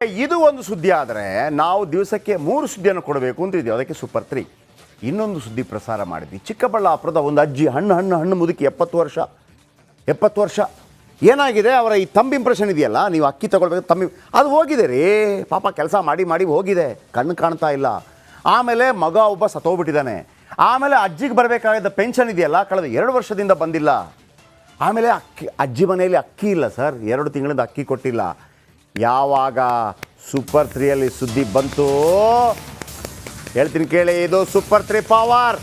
ಇದು ಒಂದು ಸುದ್ದಿ ಆದರೆ ನಾವು ದಿವಸಕ್ಕೆ 3 ಸುದ್ದಿಯನ್ನು ಕೊಡಬೇಕು ಅಂತಿದ್ದೀವಿ. ಅದಕ್ಕೆ ಸೂಪರ್ 3 ಇನ್ನೊಂದು ಸುದ್ದಿ ಪ್ರಸಾರ ಮಾಡಿದ್ವಿ. ಚಿಕ್ಕಬಳ್ಳಾಪುರದ ಒಂದು ಅಜ್ಜಿ ಹಣ್ಣು ಮುದುಕಿ 70 ವರ್ಷ ಏನಾಗಿದೆ, ಅವರ ಈ ತಂಬ್ ಇಂಪ್ರೆಷನ್ ಇದೆಯಲ್ಲ, ನೀವು ಅಕ್ಕಿ ತೊಗೊಳ್ಬೇಕು ತಂಬಿ ಅದು ಹೋಗಿದೆ ರೀ ಪಾಪ, ಕೆಲಸ ಮಾಡಿ ಹೋಗಿದೆ, ಕಣ್ಣು ಕಾಣ್ತಾ ಇಲ್ಲ. ಆಮೇಲೆ ಮಗ ಒಬ್ಬ ಸತ್ತೋಗ್ಬಿಟ್ಟಿದ್ದಾನೆ. ಆಮೇಲೆ ಅಜ್ಜಿಗೆ ಬರಬೇಕಾಗಿದ್ದ ಪೆನ್ಷನ್ ಇದೆಯಲ್ಲ, ಕಳೆದ 2 ವರ್ಷದಿಂದ ಬಂದಿಲ್ಲ. ಆಮೇಲೆ ಅಜ್ಜಿ ಮನೆಯಲ್ಲಿ ಅಕ್ಕಿ ಇಲ್ಲ ಸರ್, 2 ತಿಂಗಳಿಂದ ಅಕ್ಕಿ ಕೊಟ್ಟಿಲ್ಲ. ಯಾವಾಗ ಸೂಪರ್ 3ಯಲ್ಲಿ ಸುದ್ದಿ ಬಂತು ಹೇಳ್ತೀನಿ ಕೇಳಿ. ಇದು ಸೂಪರ್ 3 ಪವರ್.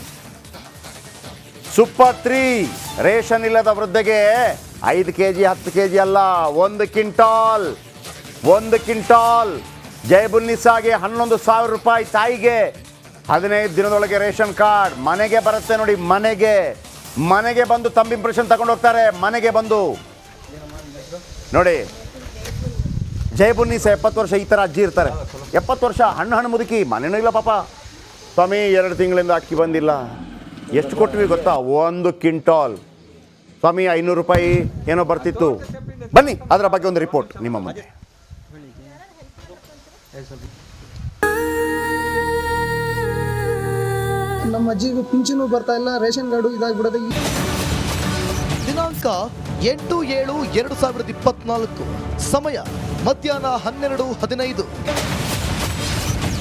ಸೂಪರ್ 3 ರೇಷನ್ ಇಲ್ಲದ ವೃದ್ಧೆಗೆ 5 kg 10 kg ಅಲ್ಲ, 1 ಕ್ವಿಂಟಾಲ್. ಜೈಬುನ್ನಿಸಾಗೆ 11,000 ರೂಪಾಯಿ. ತಾಯಿಗೆ 15 ದಿನದೊಳಗೆ ರೇಷನ್ ಕಾರ್ಡ್ ಮನೆಗೆ ಬರುತ್ತೆ ನೋಡಿ. ಮನೆಗೆ ಬಂದು ತಮ್ಮ ಇಂಪ್ರೆಷನ್ ತಗೊಂಡು ಹೋಗ್ತಾರೆ. ಮನೆಗೆ ಬಂದು ನೋಡಿ. ಜೈಬುನ್ನಿಸಾ 70 ವರ್ಷ, ಈ ಥರ ಅಜ್ಜಿ ಇರ್ತಾರೆ. 70 ವರ್ಷ ಹಣ್ಣು ಮುದುಕಿ, ಮನೇನೂ ಇಲ್ಲ ಪಾಪ. ಸ್ವಾಮಿ 2 ತಿಂಗಳಿಂದ ಅಕ್ಕಿ ಬಂದಿಲ್ಲ. ಎಷ್ಟು ಕೊಟ್ವಿ ಗೊತ್ತಾ? 1 ಕ್ವಿಂಟಾಲ್. ಸ್ವಾಮಿ 500 ರೂಪಾಯಿ ಏನೋ ಬರ್ತಿತ್ತು. ಬನ್ನಿ ಅದರ ಬಗ್ಗೆ ಒಂದು ರಿಪೋರ್ಟ್ ನಿಮ್ಮ ಮುಂದೆ. ನಮ್ಮ ಅಜ್ಜಿಗೂ ಪಿಂಚಣಿ ಬರ್ತಾ ಇಲ್ಲ, ರೇಷನ್ ಕಾರ್ಡು ಇದಾಗ್ಬಿಡೋದು. ದಿನಾಂಕ 8/7/2024, ಸಮಯ ಮಧ್ಯಾಹ್ನ 12:15.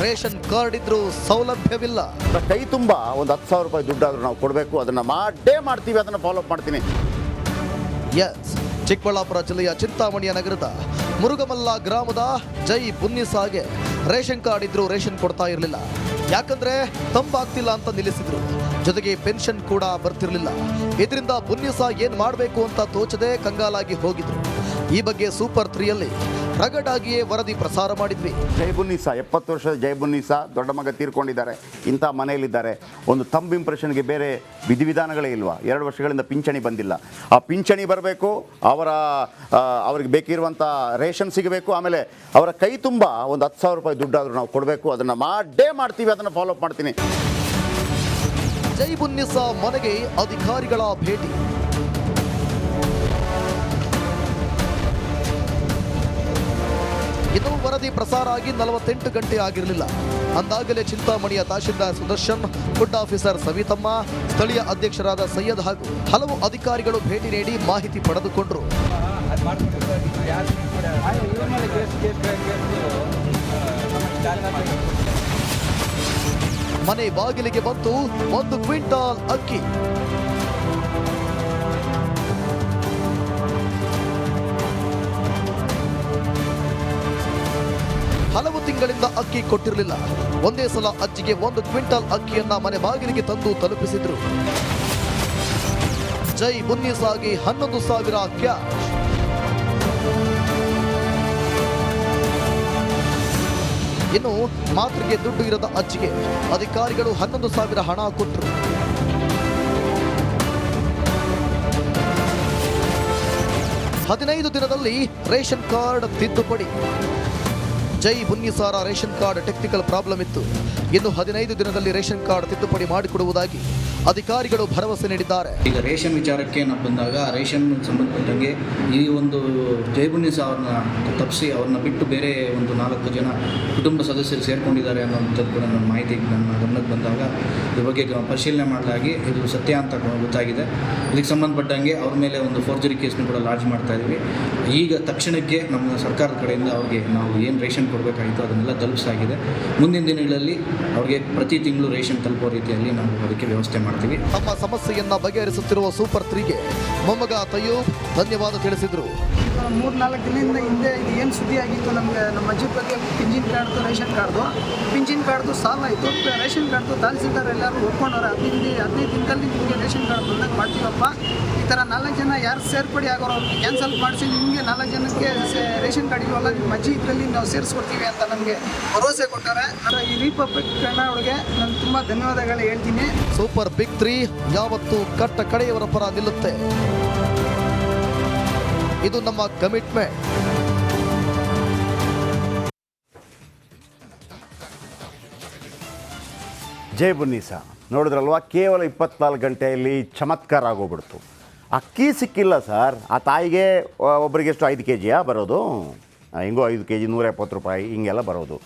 ರೇಷನ್ ಕಾರ್ಡ್ ಇದ್ರೂ ಸೌಲಭ್ಯವಿಲ್ಲ. ಕೈ ತುಂಬ ಒಂದು 10,000 ರೂಪಾಯಿ ದುಡ್ಡಾದರೂ ನಾವು ಕೊಡಬೇಕು. ಅದನ್ನು ಮಾಡ್ತೀವಿ, ಅದನ್ನು ಫಾಲೋ ಅಪ್ ಮಾಡ್ತೀನಿ. ಎಸ್, ಚಿಕ್ಕಬಳ್ಳಾಪುರ ಜಿಲ್ಲೆಯ ಚಿಂತಾಮಣಿಯ ನಗರದ ಮುರುಗಮಲ್ಲ ಗ್ರಾಮದ ಜೈ ಬುನ್ನಿಸಾಗೆ ರೇಷನ್ ಕಾರ್ಡ್ ಇದ್ರೂ ರೇಷನ್ ಕೊಡ್ತಾ ಇರಲಿಲ್ಲ. ಯಾಕಂದ್ರೆ ತಂಪಾಗ್ತಿಲ್ಲ ಅಂತ ನಿಲ್ಲಿಸಿದ್ರು. ಜೊತೆಗೆ ಪೆನ್ಷನ್ ಕೂಡ ಬರ್ತಿರ್ಲಿಲ್ಲ. ಇದರಿಂದ ಬುನ್ನಿಸಾ ಏನ್ ಮಾಡಬೇಕು ಅಂತ ತೋಚದೆ ಕಂಗಾಲಾಗಿ ಹೋಗಿದ್ರು. ಈ ಬಗ್ಗೆ ಸೂಪರ್ 3ಯಲ್ಲಿ ರಗಡಾಗಿಯೇ ವರದಿ ಪ್ರಸಾರ ಮಾಡಿದ್ವಿ. ಜೈಬುನ್ನಿಸಾ 70 ವರ್ಷದ ಜೈಬುನ್ನಿಸಾ, ದೊಡ್ಡ ಮಗ ತೀರ್ಕೊಂಡಿದ್ದಾರೆ, ಇಂಥ ಮನೆಯಲ್ಲಿದ್ದಾರೆ. ಒಂದು ತಂಬ್ ಇಂಪ್ರೆಷನ್ಗೆ ಬೇರೆ ವಿಧಿವಿಧಾನಗಳೇ ಇಲ್ವಾ? 2 ವರ್ಷಗಳಿಂದ ಪಿಂಚಣಿ ಬಂದಿಲ್ಲ. ಆ ಪಿಂಚಣಿ ಬರಬೇಕು, ಅವ್ರಿಗೆ ಬೇಕಿರುವಂಥ ರೇಷನ್ ಸಿಗಬೇಕು. ಆಮೇಲೆ ಅವರ ಕೈ ತುಂಬ ಒಂದು 10,000 ರೂಪಾಯಿ ದುಡ್ಡಾದರೂ ನಾವು ಕೊಡಬೇಕು. ಅದನ್ನು ಮಾಡ್ತೀವಿ, ಅದನ್ನು ಫಾಲೋ ಅಪ್ ಮಾಡ್ತೀನಿ. ಜೈ ಬುನ್ನಿಸಾ ಮನೆಗೆ ಅಧಿಕಾರಿಗಳ ಭೇಟಿ. ಇನ್ನು ವರದಿ ಪ್ರಸಾರ ಆಗಿ 48 ಗಂಟೆ ಆಗಿರಲಿಲ್ಲ. ಅಂದಾಗಲೇ ಚಿಂತಾಮಣಿಯ ತಹಶೀಲ್ದಾರ್ ಸುದರ್ಶನ್, ಫುಡ್ ಆಫೀಸರ್ ಸವಿತಮ್ಮ, ಸ್ಥಳೀಯ ಅಧ್ಯಕ್ಷರಾದ ಸೈಯದ್ ಹಾಗೂ ಹಲವು ಅಧಿಕಾರಿಗಳು ಭೇಟಿ ನೀಡಿ ಮಾಹಿತಿ ಪಡೆದುಕೊಂಡರು. ಮನೆ ಬಾಗಿಲಿಗೆ ಬಂತು 1 ಕ್ವಿಂಟಾಲ್ ಅಕ್ಕಿ. ಹಲವು ತಿಂಗಳಿಂದ ಅಕ್ಕಿ ಕೊಟ್ಟಿರಲಿಲ್ಲ. ಒಂದೇ ಸಲ ಅಜ್ಜಿಗೆ 1 ಕ್ವಿಂಟಾಲ್ ಅಕ್ಕಿಯನ್ನ ಮನೆ ಬಾಗಿಲಿಗೆ ತಂದು ತಲುಪಿಸಿದ್ರು. ಜೈ ಬುನ್ನಿಸಾಗೆ 11,000 ಕ್ಯಾಶ್. ಇನ್ನು ಮಾತ್ರೆಗೆ ದುಡ್ಡು ಇರದ ಅಜ್ಜಿಗೆ ಅಧಿಕಾರಿಗಳು 11,000 ಹಣ ಕೊಟ್ಟರು. ಹದಿನೈದು ದಿನದಲ್ಲಿ ರೇಷನ್ ಕಾರ್ಡ್ ತಿದ್ದುಪಡಿ. ಜೈ ಬುನ್ನಿಸಾರ ರೇಷನ್ ಕಾರ್ಡ್ ಟೆಕ್ನಿಕಲ್ ಪ್ರಾಬ್ಲಮ್ ಇತ್ತು. ಇನ್ನು 15 ದಿನದಲ್ಲಿ ರೇಷನ್ ಕಾರ್ಡ್ ತಿದ್ದುಪಡಿ ಮಾಡಿಕೊಡುವುದಾಗಿ ಅಧಿಕಾರಿಗಳು ಭರವಸೆ ನೀಡಿದ್ದಾರೆ. ಈಗ ರೇಷನ್ ವಿಚಾರಕ್ಕೆ ನಾವು ಬಂದಾಗ ರೇಷನ್ ಸಂಬಂಧಪಟ್ಟಂಗೆ ಈ ಒಂದು ಜೈ ಬುನ್ನಿಸಾ ಅವ್ರನ್ನ ತಪ್ಪಿಸಿ ಅವ್ರನ್ನ ಬಿಟ್ಟು ಬೇರೆ ಒಂದು 4 ಜನ ಕುಟುಂಬ ಸದಸ್ಯರು ಸೇರ್ಕೊಂಡಿದ್ದಾರೆ ಅನ್ನೋಂಥದ್ದು ಕೂಡ ನನ್ನ ಮಾಹಿತಿ ನನ್ನ ಗಮನಕ್ಕೆ ಬಂದಾಗ ಇದ್ರ ಬಗ್ಗೆ ಪರಿಶೀಲನೆ ಮಾಡಲಾಗಿ ಇದು ಸತ್ಯ ಅಂತ ಗೊತ್ತಾಗಿದೆ. ಇದಕ್ಕೆ ಸಂಬಂಧಪಟ್ಟಂಗೆ ಅವ್ರ ಮೇಲೆ ಒಂದು ಫೋರ್ಜರಿ ಕೇಸ್ನ ಕೂಡ ಲಾಂಚ್ ಮಾಡ್ತಾ ಇದ್ವಿ. ಈಗ ತಕ್ಷಣಕ್ಕೆ ನಮ್ಮ ಸರ್ಕಾರದ ಕಡೆಯಿಂದ ಅವ್ರಿಗೆ ನಾವು ಏನು ರೇಷನ್ ಕೊಡಬೇಕಾಗಿತ್ತು ಅದನ್ನೆಲ್ಲ ತಲುಪಿಸಾಗಿದೆ. ಮುಂದಿನ ದಿನಗಳಲ್ಲಿ ಅವ್ರಿಗೆ ಪ್ರತಿ ತಿಂಗಳು ರೇಷನ್ ತಲುಪೋ ರೀತಿಯಲ್ಲಿ ನಾವು ಅದಕ್ಕೆ ವ್ಯವಸ್ಥೆ ಮಾಡ್ತೀವಿ. ತಮ್ಮ ಸಮಸ್ಯೆಯನ್ನ ಬಗೆಹರಿಸುತ್ತಿರುವ ಸೂಪರ್ 3ಗೆ ಮೊಮ್ಮಗ ತಯ್ಯೂಬ್ ಧನ್ಯವಾದ ತಿಳಿಸಿದರು. 3-4 ದಿನದಿಂದ ಹಿಂದೆ ಇದು ಏನು ಸುದ್ದಿ ಆಗಿತ್ತು, ನಮಗೆ ನಮ್ಮ ಅಜ್ಜಿ ಬಗ್ಗೆ ಪಿಂಚಿನ್ ಕಾರ್ಡ್ದು ರೇಷನ್ ಕಾರ್ಡ್ದು ಸಾಲ ಆಯಿತು. ರೇಷನ್ ಕಾರ್ಡ್ದು ತಹಸೀಲ್ದಾರ್ ಎಲ್ಲರೂ ಒಪ್ಕೊಂಡವ್ರೆ. 15 ದಿನದಲ್ಲಿ ನಿಮಗೆ ರೇಷನ್ ಕಾರ್ಡ್ ಬಂದಾಗ ಮಾಡ್ತೀವಪ್ಪ. ಈ ಥರ 4 ಜನ ಯಾರು ಸೇರ್ಪಡೆ ಆಗೋರು ಅವ್ರಿಗೆ ಕ್ಯಾನ್ಸಲ್ ಮಾಡಿಸಿ ನಿಮಗೆ 4 ಜನಕ್ಕೆ ರೇಷನ್ ಕಾರ್ಡ್ ಇಲ್ವಲ್ಲ, ನಿಮ್ಮ ಅಜ್ಜಿ ಇದರಲ್ಲಿ ನಾವು ಸೇರಿಸ್ಕೊಡ್ತೀವಿ ಅಂತ ನಮಗೆ ಭರವಸೆ ಕೊಟ್ಟಾರೆ. ಈ ರಿಪಬ್ಲಿಕ್ ಕನ್ನಡಗೆ ನಾನು ತುಂಬ ಧನ್ಯವಾದಗಳು ಹೇಳ್ತೀನಿ. ಸೂಪರ್ ಬಿಗ್ 3 ಯಾವತ್ತೂ ಕಟ್ಟ ಕಡೆಯವರ ಪರ ನಿಲ್ಲುತ್ತೆ. ಇದು ನಮ್ಮ ಕಮಿಟ್ಮೆಂಟ್. ಜೈ ಬುನ್ನಿಸಾ ನೋಡಿದ್ರಲ್ವಾ, ಕೇವಲ 24 ಗಂಟೆಯಲ್ಲಿ ಚಮತ್ಕಾರ ಆಗೋಗ್ಬಿಡ್ತು. ಅಕ್ಕಿ ಸಿಕ್ಕಿಲ್ಲ ಸರ್. ಆ ತಾಯಿಗೆ ಒಬ್ಬರಿಗೆ ಎಷ್ಟು 5 kg ಬರೋದು? ಹಿಂಗೋ 5 kg 170 ರೂಪಾಯಿ ಹಿಂಗೆಲ್ಲ ಬರೋದು.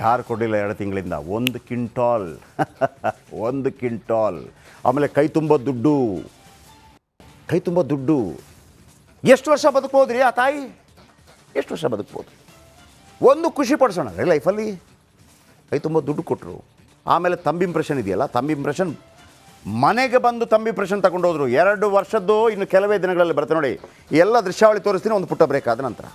ಯಾರು ಕೊಡಲಿಲ್ಲ 2 ತಿಂಗಳಿಂದ 1 ಕ್ವಿಂಟಾಲ್ 1 ಕ್ವಿಂಟಾಲ್. ಆಮೇಲೆ ಕೈ ತುಂಬ ದುಡ್ಡು. ಎಷ್ಟು ವರ್ಷ ಬದುಕ್ಬೋದು ರೀ ಆ ತಾಯಿ? ಎಷ್ಟು ವರ್ಷ ಬದುಕ್ಬೋದು? ಒಂದು ಖುಷಿ ಪಡಿಸೋಣ ರೀ ಲೈಫಲ್ಲಿ. ಕೈ ತುಂಬ ದುಡ್ಡು ಕೊಟ್ಟರು. ಆಮೇಲೆ ತಂಬಿ ಇಂಪ್ರೆಷನ್ ಇದೆಯಲ್ಲ, ತಂಬಿ ಇಂಪ್ರೆಷನ್ ಮನೆಗೆ ಬಂದು ತಂಬಿ ಇಂಪ್ರೆಷನ್ ತಗೊಂಡೋದ್ರು. 2 ವರ್ಷದ್ದು ಇನ್ನು ಕೆಲವೇ ದಿನಗಳಲ್ಲಿ ಬರುತ್ತೆ ನೋಡಿ. ಎಲ್ಲ ದೃಶ್ಯಾವಳಿ ತೋರಿಸ್ತೀನಿ, ಒಂದು ಪುಟ್ಟ ಬ್ರೇಕ್ ಆದ ನಂತರ.